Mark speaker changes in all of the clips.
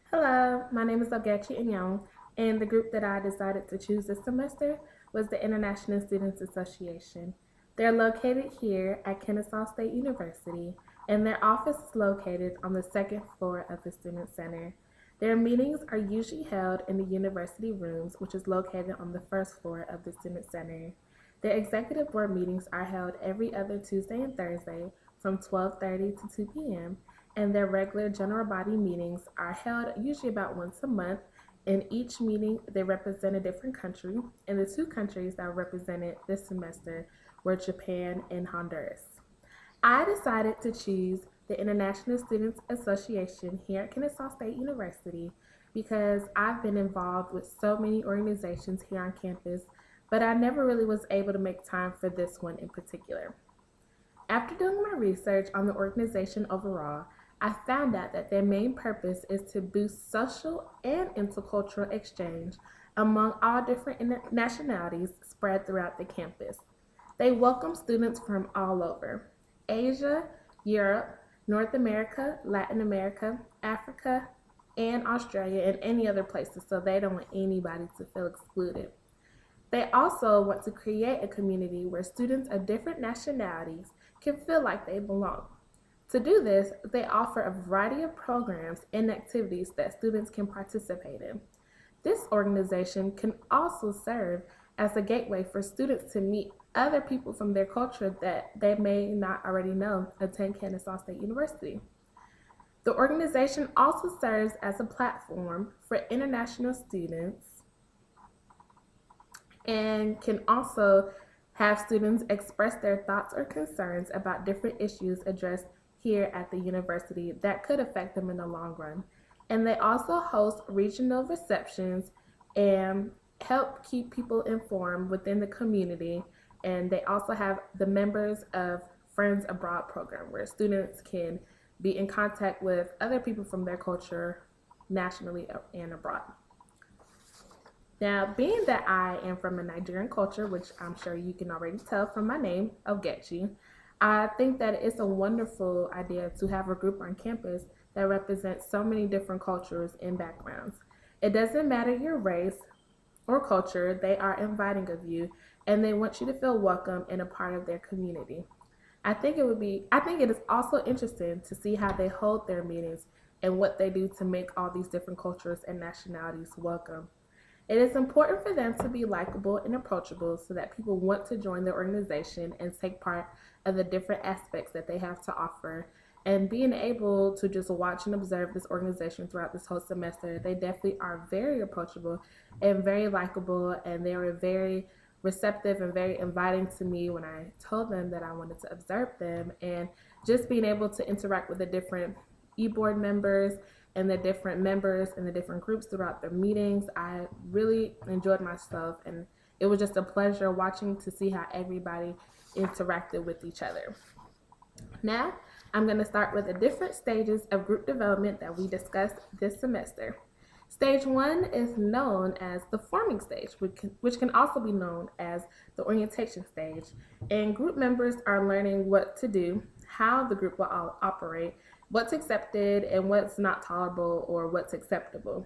Speaker 1: Hello, my name is Ogechi Inyong, and the group that I decided to choose this semester was the International Students Association. They're located here at Kennesaw State University, and their office is located on the second floor of the Student Center. Their meetings are usually held in the university rooms, which is located on the first floor of the Student Center. Their executive board meetings are held every other Tuesday and Thursday from 12:30 to 2 p.m., and their regular general body meetings are held usually about once a month. In each meeting, they represent a different country, and the two countries that were represented this semester were Japan and Honduras. I decided to choose the International Students Association here at Kennesaw State University because I've been involved with so many organizations here on campus, but I never really was able to make time for this one in particular. After doing my research on the organization overall, I found out that their main purpose is to boost social and intercultural exchange among all different nationalities spread throughout the campus. They welcome students from all over Asia, Europe, North America, Latin America, Africa, and Australia, and any other places, so they don't want anybody to feel excluded. They also want to create a community where students of different nationalities can feel like they belong. To do this, they offer a variety of programs and activities that students can participate in. This organization can also serve as a gateway for students to meet other people from their culture that they may not already know attend Kennesaw State University. The organization also serves as a platform for international students and can also have students express their thoughts or concerns about different issues addressed here at the university that could affect them in the long run. And they also host regional receptions and help keep people informed within the community. And they also have the members of Friends Abroad program where students can be in contact with other people from their culture nationally and abroad. Now, being that I am from a Nigerian culture, which I'm sure you can already tell from my name, Ogechi, I think that it's a wonderful idea to have a group on campus that represents so many different cultures and backgrounds. It doesn't matter your race or culture, they are inviting of you and they want you to feel welcome and a part of their community. I think it is also interesting to see how they hold their meetings and what they do to make all these different cultures and nationalities welcome. It is important for them to be likable and approachable so that people want to join the organization and take part of the different aspects that they have to offer. And being able to just watch and observe this organization throughout this whole semester, they definitely are very approachable and very likable, and they were very receptive and very inviting to me when I told them that I wanted to observe them. And just being able to interact with the different e-board members and the different members and the different groups throughout the meetings, I really enjoyed myself, and it was just a pleasure watching to see how everybody interacted with each other. Now, I'm going to start with the different stages of group development that we discussed this semester. Stage one is known as the forming stage, which can also be known as the orientation stage. And group members are learning what to do, how the group will all operate, what's accepted and what's not tolerable or what's acceptable.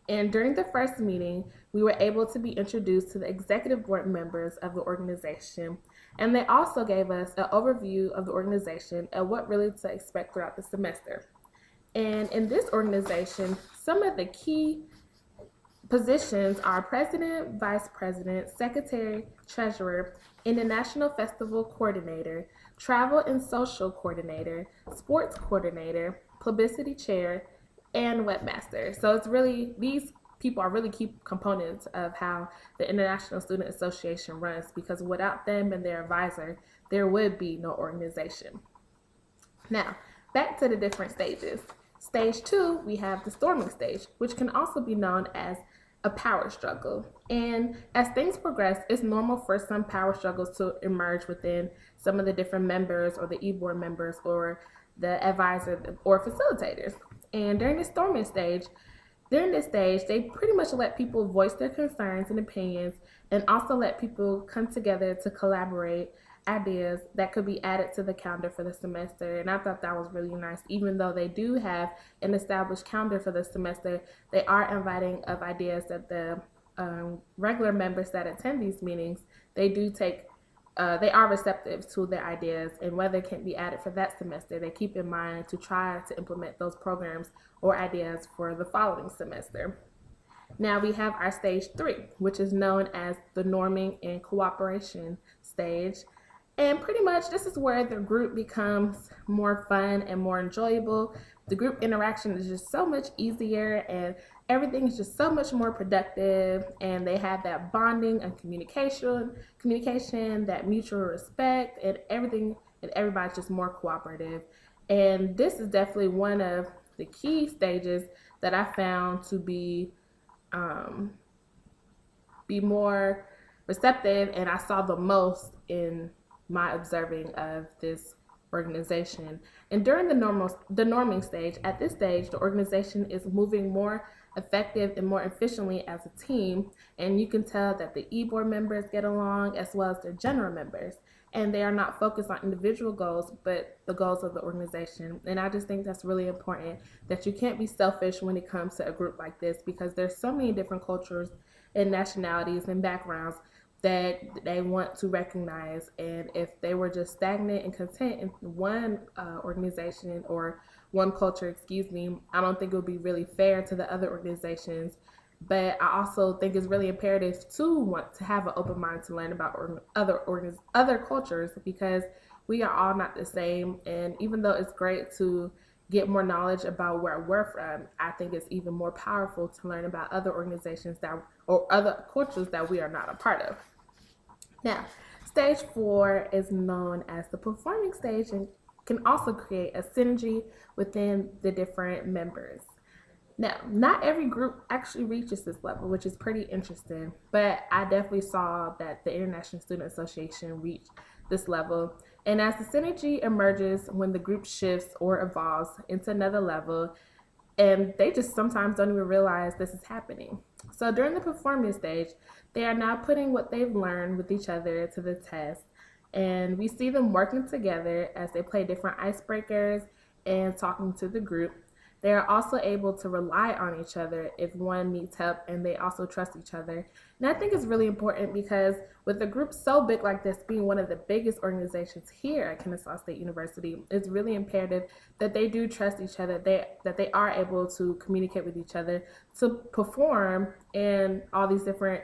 Speaker 1: And during the first meeting, we were able to be introduced to the executive board members of the organization, and they also gave us an overview of the organization and what really to expect throughout the semester. And in this organization, some of the key positions are president, vice president, secretary, treasurer, international festival coordinator, travel and social coordinator, sports coordinator, publicity chair, and webmaster. So it's really, these people are really key components of how the International Student Association runs, because without them and their advisor, there would be no organization. Now, back to the different stages. Stage two, we have the storming stage, which can also be known as a power struggle. And as things progress, it's normal for some power struggles to emerge within some of the different members or the e-board members or the advisor or facilitators. And during this stage, they pretty much let people voice their concerns and opinions and also let people come together to collaborate ideas that could be added to the calendar for the semester. And I thought that was really nice. Even though they do have an established calendar for the semester, they are inviting of ideas that the regular members that attend these meetings, they are receptive to their ideas, and whether it can be added for that semester, they keep in mind to try to implement those programs or ideas for the following semester. Now we have our stage 3, which is known as the norming and cooperation stage. And pretty much this is where the group becomes more fun and more enjoyable. The group interaction is just so much easier, and everything is just so much more productive, and they have that bonding and communication, that mutual respect, and everything, and everybody's just more cooperative. And this is definitely one of the key stages that I found to be more receptive, and I saw the most in my observing of this organization. And during the norming stage, at this stage, the organization is moving more effective and more efficiently as a team, and you can tell that the e-board members get along as well as their general members, and they are not focused on individual goals but the goals of the organization. And I just think that's really important, that you can't be selfish when it comes to a group like this, because there's so many different cultures and nationalities and backgrounds that they want to recognize. And if they were just stagnant and content in one organization or one culture, I don't think it would be really fair to the other organizations. But I also think it's really imperative to want to have an open mind to learn about other cultures, because we are all not the same. And even though it's great to get more knowledge about where we're from, I think it's even more powerful to learn about other organizations or other cultures that we are not a part of. Now, stage 4 is known as the performing stage, and can also create a synergy within the different members. Now, not every group actually reaches this level, which is pretty interesting, but I definitely saw that the International Student Association reached this level. And as the synergy emerges when the group shifts or evolves into another level, and they just sometimes don't even realize this is happening. So during the performance stage, they are now putting what they've learned with each other to the test. And we see them working together as they play different icebreakers and talking to the group. They are also able to rely on each other if one needs help, and they also trust each other. And I think it's really important, because with a group so big like this, being one of the biggest organizations here at Kennesaw State University, it's really imperative that they do trust each other, that they are able to communicate with each other to perform in all these different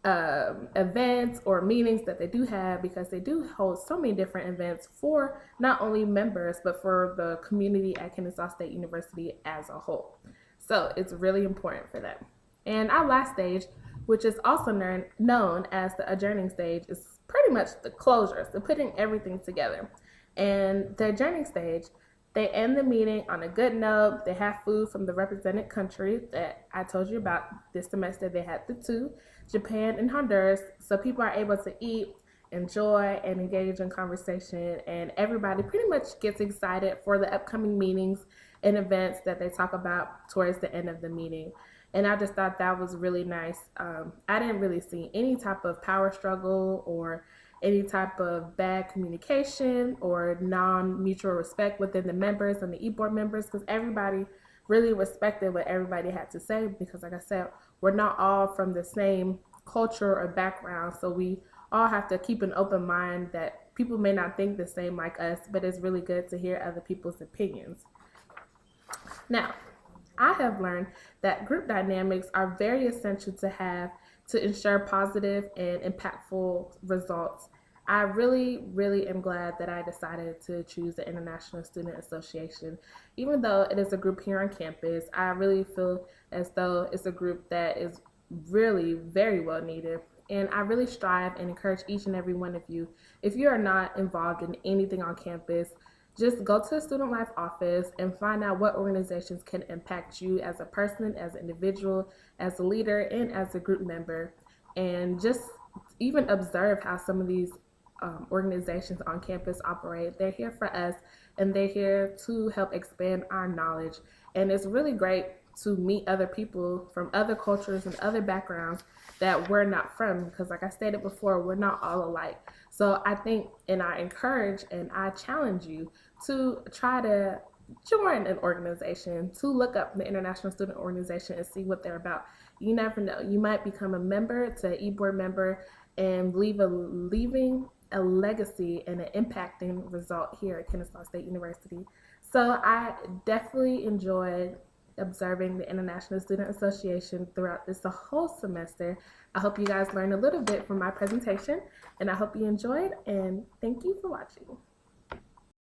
Speaker 1: events or meetings that they do have, because they do hold so many different events for not only members but for the community at Kennesaw State University as a whole. So it's really important for them. And our last stage, which is also known as the adjourning stage, is pretty much the closure, so putting everything together. And the adjourning stage, they end the meeting on a good note. They have food from the represented country that I told you about this semester. They had the two, Japan and Honduras. So people are able to eat, enjoy, and engage in conversation. And everybody pretty much gets excited for the upcoming meetings and events that they talk about towards the end of the meeting. And I just thought that was really nice. I didn't really see any type of power struggle or any type of bad communication or non-mutual respect within the members and the e-board members, because everybody really respected what everybody had to say, because like I said, we're not all from the same culture or background, so we all have to keep an open mind that people may not think the same like us, but it's really good to hear other people's opinions. Now, I have learned that group dynamics are very essential to have to ensure positive and impactful results. I really, really am glad that I decided to choose the International Student Association. Even though it is a group here on campus, I really feel as though it's a group that is really very well needed. And I really strive and encourage each and every one of you, if you are not involved in anything on campus, just go to the Student Life office and find out what organizations can impact you as a person, as an individual, as a leader, and as a group member. And just even observe how some of these organizations on campus operate. They're here for us, and they're here to help expand our knowledge. And it's really great to meet other people from other cultures and other backgrounds that we're not from, because like I stated before, we're not all alike. So I think, and I encourage and I challenge you to try to join an organization, to look up the International Student Organization and see what they're about. You never know, you might become a member, to an e-board member, and leaving a legacy and an impacting result here at Kennesaw State University. So I definitely enjoyed observing the International Student Association throughout this the whole semester. I hope you guys learned a little bit from my presentation, and I hope you enjoyed, and thank you for watching.